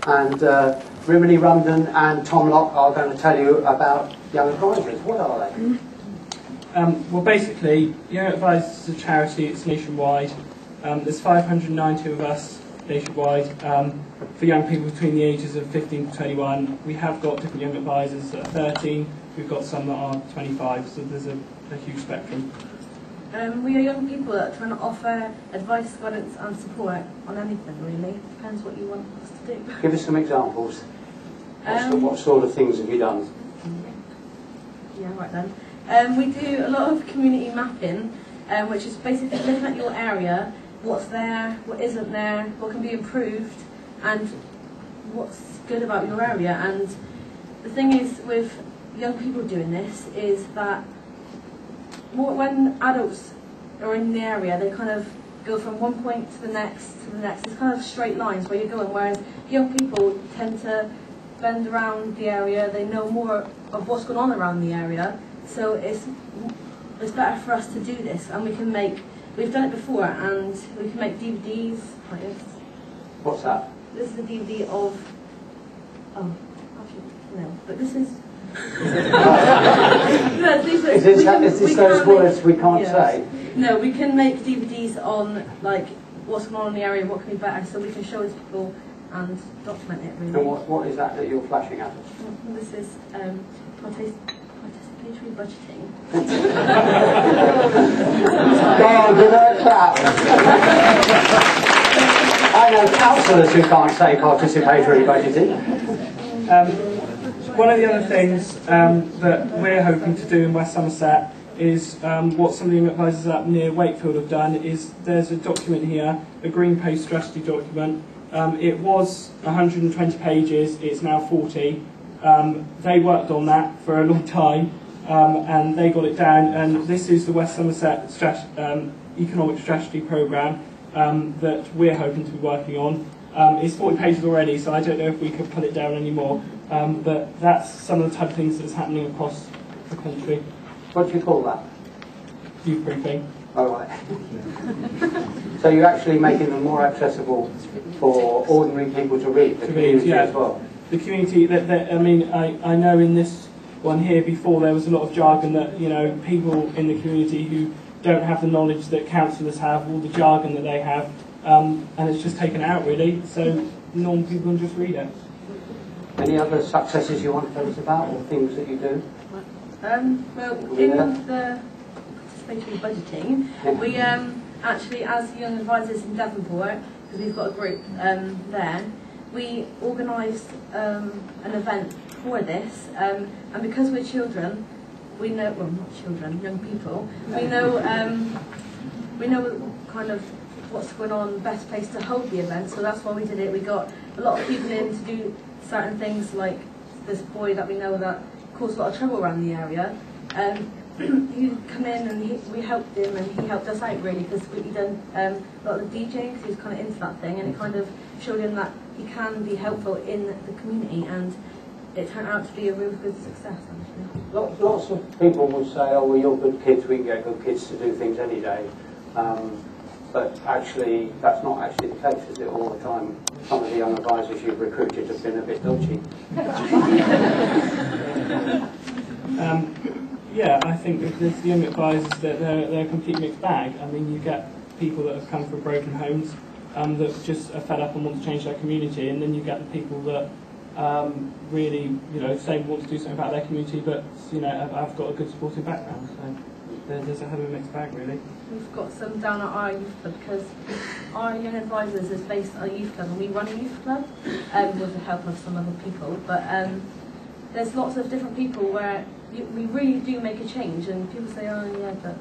And Rimini Rumden and Tom Locke are going to tell you about Young Advisors. What are they? Well, basically, Young Advisors is a charity. It's nationwide. There's 590 of us nationwide for young people between the ages of 15 to 21. We have got different Young Advisors at 13. We've got some that are 25, so there's a huge spectrum. We are young people that are trying to offer advice, guidance and support on anything, really. Depends what you want us to do. Give us some examples. What sort of things have you done? Yeah, right then. We do a lot of community mapping, which is basically looking at your area, what's there, what isn't there, what can be improved, and what's good about your area. And the thing is, with young people doing this, is that when adults are in the area, they kind of go from one point to the next to the next. It's kind of straight lines where you're going, whereas young people tend to bend around the area. They know more of what's going on around the area, so it's better for us to do this. And we've done it before, and we can make DVDs like this. What's that? This is a DVD of but this is Is this those words we can't say? No, we can make DVDs on like what's going on in the area, what can be better, so we can show it to people and document it really. And what is that you're flashing at us? This is participatory budgeting. God, give her a clap. I know councillors who can't say participatory budgeting. One of the other things that we're hoping to do in West Somerset is what some of the Young Advisors up near Wakefield have done. Is there's a document here, a Green Post strategy document. It was 120 pages, it's now 40. They worked on that for a long time and they got it down, and this is the West Somerset Economic Strategy Programme that we're hoping to be working on. It's 40 pages already, so I don't know if we could pull it down anymore. But that's some of the type of things that's happening across the country. What do you call that? Youth proofing. Oh, right. So you're actually making them more accessible for ordinary people to read, the community as well? The community, I mean, I know in this one here before there was a lot of jargon that, you know, people in the community who don't have the knowledge that councillors have, all the jargon that they have, and it's just taken out really, so normal people can just read it. Any other successes you want to tell us about, or things that you do? Well, in the participatory budgeting, we actually, as Young Advisors in Devonport, because we've got a group there, we organised an event for this, and because we're children, we know, well, not children, young people, we know kind of what's going on, the best place to hold the event, so that's why we did it. We got a lot of people in to do certain things, like this boy that we know that caused a lot of trouble around the area. He come in and we helped him, and he helped us out really, because we'd done a lot of DJing, because he was kind of into that thing, and it kind of showed him that he can be helpful in the community, and it turned out to be a real good success actually. Lots of people will say, oh well, you're good kids, we can get good kids to do things any day. But actually, that's not actually the case, is it, all the time? Some of the young advisors you've recruited have been a bit dodgy. Yeah, I think with the young advisors, that they're a complete mixed bag. I mean, you get people that have come from broken homes that just are fed up and want to change their community, and then you get the people that really, you know, say want to do something about their community, but, you know, I've got a good supporting background. So there's a hell of a mixed bag, really. We've got some down at our youth club, because our Young Advisors is based at a youth club, and we run a youth club with the help of some other people. But there's lots of different people where we really do make a change, and people say, oh yeah, but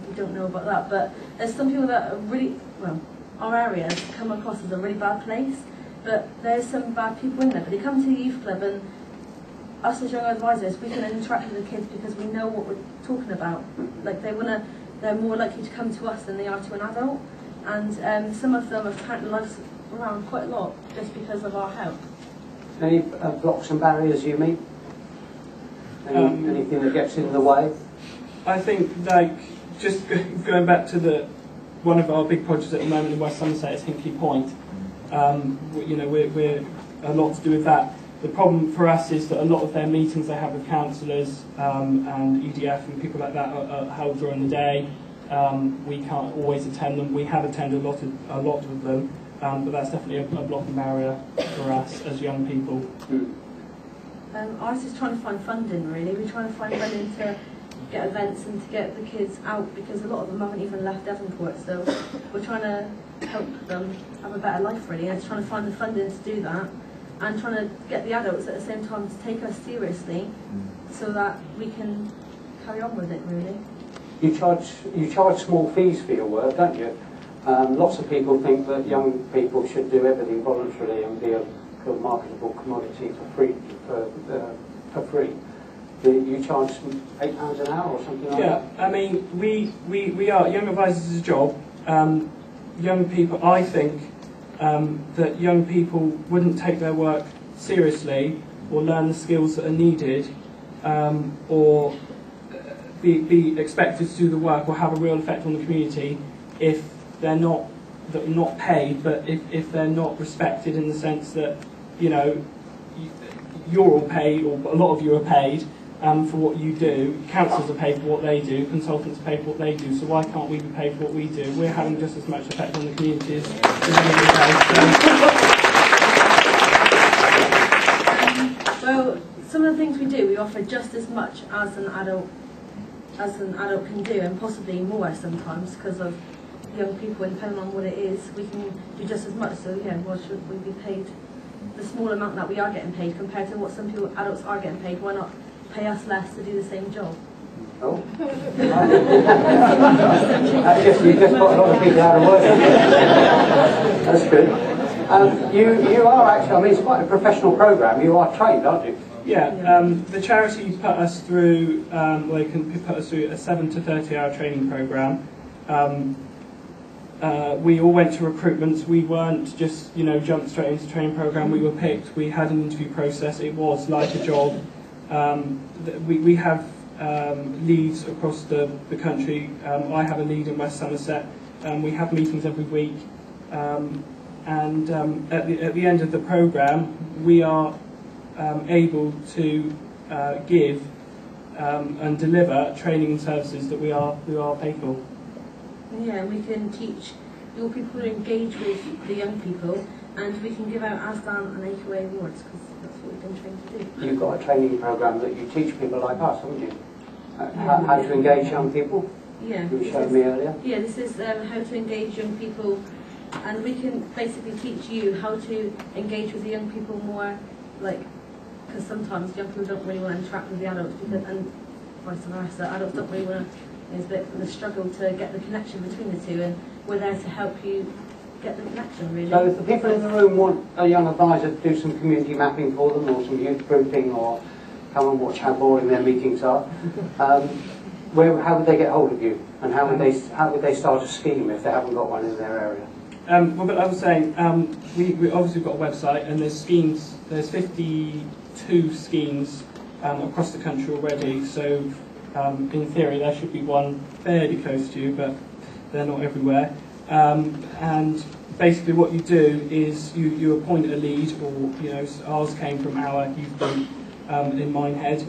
we don't know about that. But there's some people that are really, well, our area has come across as a really bad place, but there's some bad people in there. But they come to the youth club, and us as Young Advisors, we can interact with the kids because we know what we're talking about. Like they're more likely to come to us than they are to an adult, and some of them have turned their lives around quite a lot just because of our help. Any blocks and barriers you meet? Anything that gets in the way? I think, like, just going back to one of our big projects at the moment in West Somerset is Hinkley Point. You know, we're a lot to do with that. The problem for us is that a lot of their meetings they have with councillors and EDF and people like that are held during the day. We can't always attend them. We have attended a lot of them, but that's definitely a blocking barrier for us as young people. Ours is trying to find funding, really. We're trying to find funding to get events and to get the kids out, because a lot of them haven't even left Devonport, so we're trying to help them have a better life, really, and trying to find the funding to do that, and trying to get the adults at the same time to take us seriously so that we can carry on with it, really. You charge small fees for your work, don't you? Lots of people think that young people should do everything voluntarily and be a marketable commodity for free. You charge £8 an hour or something like that? Yeah, I mean, we are, Young Advisors is a job. Young people, I think that young people wouldn't take their work seriously or learn the skills that are needed or be expected to do the work or have a real effect on the community if they're not paid, but if they're not respected in the sense that, you know, you're all paid, or a lot of you are paid for what you do. Councils are paid for what they do, consultants are paid for what they do, so why can't we be paid for what we do? We're having just as much effect on the community as Well, some of the things we do, we offer just as much as an adult can do, and possibly more sometimes, because of young people, and depending on what it is, we can do just as much. So yeah, why should we be paid the small amount that we are getting paid compared to what some people, adults are getting paid? Why not pay us less to do the same job? Oh. You just put a lot of people out of work. That's good. You are actually, I mean, it's quite a professional programme. You are trained, aren't you? Yeah, the charity put us through, they can put us through a 7 to 30 hour training programme. We all went to recruitment. We weren't just, you know, jumped straight into the training programme. We were picked. We had an interview process. It was like a job. We have leads across the country. I have a lead in West Somerset. We have meetings every week. At the end of the programme, we are able to give and deliver training and services that we are paid for. Yeah, we can teach your people to engage with the young people, and we can give out ASDAN and AQA awards, because that's what we've been trained to do. You've got a training programme that you teach people like us, haven't you? How to engage young people? Yeah. You showed me earlier. Yeah, this is how to engage young people, and we can basically teach you how to engage with the young people more, like, because sometimes young people don't really want to interact with the adults, because, and vice versa, adults don't really want to. There's a bit of a struggle to get the connection between the two, and we're there to help you get the connection, really. So if the people in the room want a young advisor to do some community mapping for them, or some youth grouping, or come and watch how boring their meetings are, how would they get hold of you? And how would they start a scheme if they haven't got one in their area? Well, but I was saying, we obviously got a website, and there's schemes. There's 52 schemes across the country already. So in theory, there should be one fairly close to you, but they're not everywhere. And basically, what you do is you appoint a lead, or, you know, ours came from our youth group in Minehead.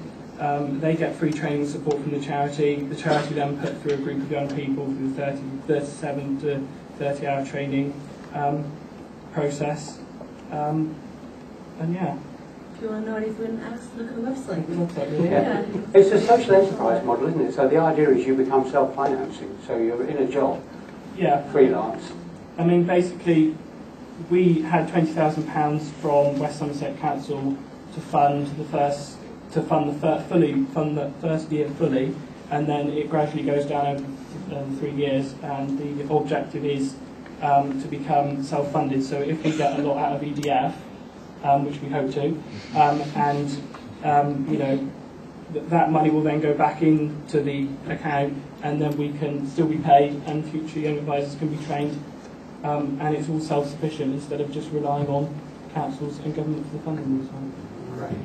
They get free training support from the charity. The charity then put through a group of young people through the 37 to 30 hour training process. And yeah. If you want to know anything else, look at the website. Yeah. It's a social enterprise model, isn't it? So the idea is you become self-financing. So you're in a job, freelance. I mean, basically, we had £20,000 from West Somerset Council to fund the first year fully, and then it gradually goes down over 3 years. And the objective is to become self-funded. So if we get a lot out of EDF, which we hope to, you know, that money will then go back into the account, and then we can still be paid, and future young advisors can be trained, and it's all self-sufficient instead of just relying on councils and government for the funding. Right.